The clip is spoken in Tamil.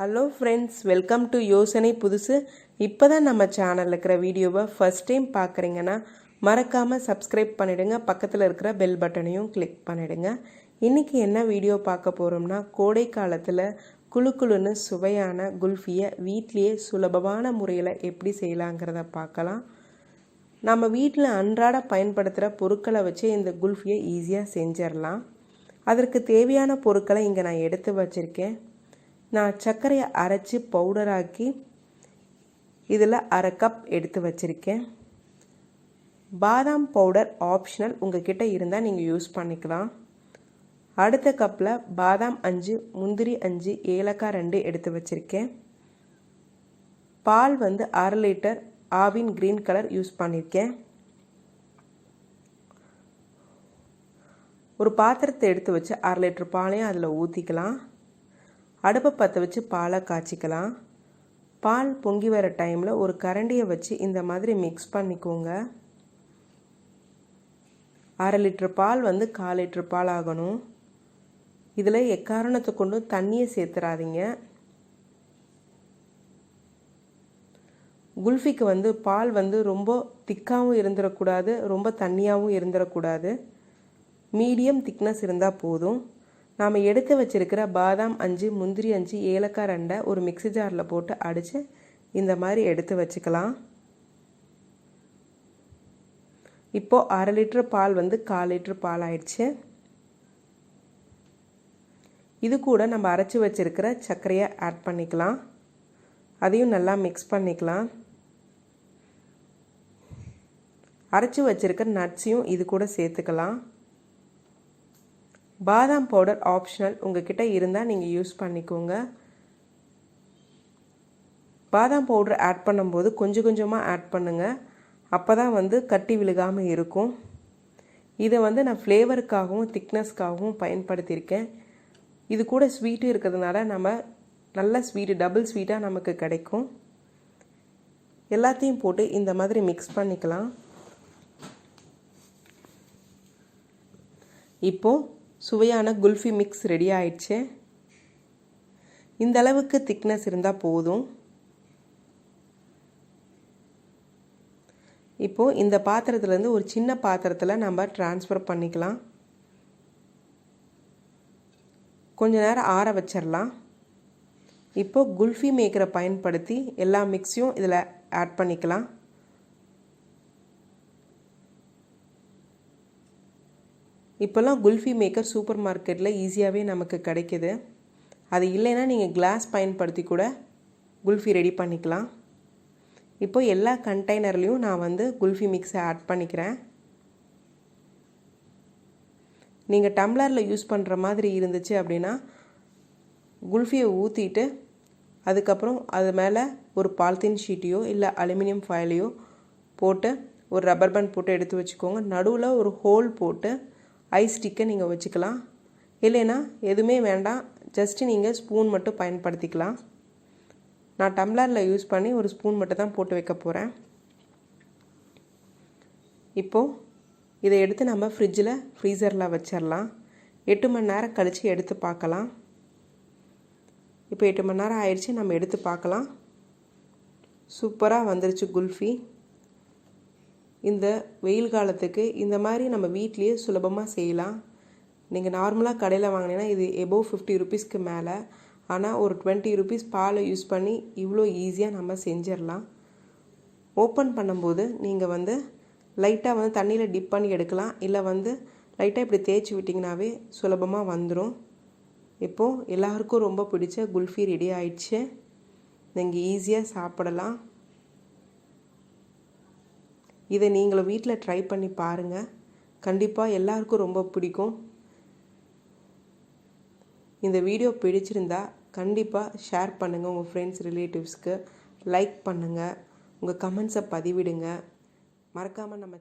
ஹலோ ஃப்ரெண்ட்ஸ், வெல்கம் டு யோசனை புதுசு. இப்போ தான் நம்ம சேனலில் இருக்கிற வீடியோவை ஃபர்ஸ்ட் டைம் பார்க்குறீங்கன்னா மறக்காமல் சப்ஸ்கிரைப் பண்ணிவிடுங்க. பக்கத்தில் இருக்கிற பெல் பட்டனையும் கிளிக் பண்ணிவிடுங்க. இன்றைக்கி என்ன வீடியோ பார்க்க போகிறோம்னா, கோடை காலத்தில் குழு குழுன்னு சுவையான குல்ஃபியை வீட்லேயே சுலபமான முறையில் எப்படி செய்யலாங்கிறத பார்க்கலாம். நம்ம வீட்டில் அன்றாட பயன்படுத்துகிற பொருட்களை வச்சு இந்த குல்ஃபியை ஈஸியாக செஞ்சிடலாம். அதற்கு தேவையான பொருட்களை இங்கே நான் எடுத்து வச்சுருக்கேன். நான் சர்க்கரையை அரைச்சி பவுடராக்கி இதில் அரை கப் எடுத்து வச்சுருக்கேன். பாதாம் பவுடர் ஆப்ஷனல், உங்ககிட்ட இருந்தால் நீங்கள் யூஸ் பண்ணிக்கலாம். அடுத்த கப்பில் பாதாம் 5, முந்திரி 5, ஏலக்காய் 2 எடுத்து வச்சுருக்கேன். பால் 1/2 litre Aavin green colour use பண்ணியிருக்கேன். ஒரு பாத்திரத்தை எடுத்து வச்சு 1/2 லிட்டர் பாலையும் அதில் ஊற்றிக்கலாம். அடுப்பை பற்ற வச்சு பாலை காய்ச்சிக்கலாம். பால் பொங்கி வர டைமில் ஒரு கரண்டியை வச்சு இந்த மாதிரி மிக்ஸ் பண்ணிக்கோங்க. 1/2 லிட்டர் பால் 1/4 லிட்டர் பால் ஆகணும். இதில் எக்காரணத்தை கொண்டு தண்ணியை சேர்த்துறாதீங்க. குல்ஃபிக்கு பால் ரொம்ப திக்காகவும் இருந்துடக்கூடாது, ரொம்ப தண்ணியாகவும் இருந்துடக்கூடாது. மீடியம் திக்னஸ் இருந்தால் போதும். நாம் எடுத்து வச்சுருக்கிற பாதாம் 5, முந்திரி 5, ஏலக்காய் 2 ஒரு மிக்ஸி ஜாரில் போட்டு அடித்து இந்த மாதிரி எடுத்து வச்சுக்கலாம். இப்போது 1/2 லிட்டர் பால் 1/4 லிட்டர் பால் ஆயிடுச்சு. இது கூட நம்ம அரைச்சி வச்சுருக்கிற சர்க்கரையை ஆட் பண்ணிக்கலாம். அதையும் நல்லா மிக்ஸ் பண்ணிக்கலாம். அரைச்சி வச்சுருக்கிற நட்ஸையும் இது கூட சேர்த்துக்கலாம். பாதாம் பவுடர் ஆப்ஷனல், உங்ககிட்ட இருந்தால் நீங்கள் யூஸ் பண்ணிக்கோங்க. பாதாம் பவுடர் ஆட் பண்ணும்போது கொஞ்சம் கொஞ்சமாக ஆட் பண்ணுங்கள். அப்போ தான் கட்டி விழுகாமல் இருக்கும். இதை நான் ஃப்ளேவருக்காகவும் திக்னஸ்க்காகவும் பயன்படுத்தியிருக்கேன். இது கூட ஸ்வீட்டு இருக்கிறதுனால நம்ம நல்ல ஸ்வீட்டு, டபுள் ஸ்வீட்டாக நமக்கு கிடைக்கும். எல்லாத்தையும் போட்டு இந்த மாதிரி மிக்ஸ் பண்ணிக்கலாம். இப்போது சுவையான குல்ஃபி மிக்ஸ் ரெடி ஆயிடுச்சு. இந்த அளவுக்கு திக்னஸ் இருந்தால் போதும். இப்போது இந்த பாத்திரத்துலேருந்து ஒரு சின்ன பாத்திரத்தில் நம்ம ட்ரான்ஸ்ஃபர் பண்ணிக்கலாம். கொஞ்ச நேரம் ஆற வச்சிடலாம். இப்போது குல்ஃபி மேக்கரை பயன்படுத்தி எல்லா மிக்ஸையும் இதில் ஆட் பண்ணிக்கலாம். இப்போல்லாம் குல்ஃபி மேக்கர் சூப்பர் மார்க்கெட்டில் ஈஸியாகவே நமக்கு கிடைக்கிது. அது இல்லைன்னா நீங்கள் கிளாஸ் பயன்படுத்தி கூட குல்ஃபி ரெடி பண்ணிக்கலாம். இப்போ எல்லா கண்டெய்னர்லேயும் நான் குல்ஃபி மிக்ஸை ஆட் பண்ணிக்கிறேன். நீங்கள் டம்ளரில் யூஸ் பண்ணுற மாதிரி இருந்துச்சு அப்படின்னா குல்ஃபியை ஊற்றிட்டு அதுக்கப்புறம் அது மேலே ஒரு பாலித்தீன் ஷீட்டையோ இல்லை அலுமினியம் ஃபாயிலையோ போட்டு ஒரு ரப்பர் பேண்ட் போட்டு எடுத்து வச்சுக்கோங்க. நடுவில் ஒரு ஹோல் போட்டு ஐஸ் ஸ்டிக்கை நீங்கள் வச்சுக்கலாம். இல்லைன்னா எதுவுமே வேண்டாம், ஜஸ்ட்டு நீங்கள் ஸ்பூன் மட்டும் பயன்படுத்திக்கலாம். நான் டம்ளரில் யூஸ் பண்ணி ஒரு ஸ்பூன் மட்டும் தான் போட்டு வைக்க போகிறேன். இப்போது இதை எடுத்து நம்ம ஃப்ரீசரில் வச்சிடலாம். 8 மணி நேரம் கழித்து எடுத்து பார்க்கலாம். இப்போ 8 மணி நேரம் ஆயிடுச்சு, நம்ம எடுத்து பார்க்கலாம். சூப்பராக வந்துருச்சு குல்ஃபி. இந்த வெயில் காலத்துக்கு இந்த மாதிரி நம்ம வீட்லேயே சுலபமாக செய்யலாம். நீங்கள் நார்மலாக கடையில் வாங்கினீங்கன்னா இது எபோவ் 50 ருபீஸ்க்கு மேலே. ஆனால் ஒரு 20 ருபீஸ் பாலை யூஸ் பண்ணி இவ்வளோ ஈஸியாக நம்ம செஞ்சிடலாம். ஓப்பன் பண்ணும்போது நீங்கள் லைட்டாக தண்ணியில் டிப் பண்ணி எடுக்கலாம். இல்லை லைட்டாக இப்படி தேய்ச்சி விட்டிங்கனாவே சுலபமாக வந்துடும். இப்போது எல்லாருக்கும் ரொம்ப பிடிச்ச குல்ஃபி ரெடி ஆயிடுச்சு. நீங்கள் ஈஸியாக சாப்பிடலாம். இதை நீங்களும் வீட்டில் ட்ரை பண்ணி பாருங்கள். கண்டிப்பாக எல்லாருக்கும் ரொம்ப பிடிக்கும். இந்த வீடியோ பிடிச்சிருந்தா கண்டிப்பாக ஷேர் பண்ணுங்கள் உங்கள் ஃப்ரெண்ட்ஸ் ரிலேட்டிவ்ஸ்க்கு. லைக் பண்ணுங்கள். உங்கள் கமெண்ட்ஸை பதிவிடுங்க. மறக்காமல் நம்ம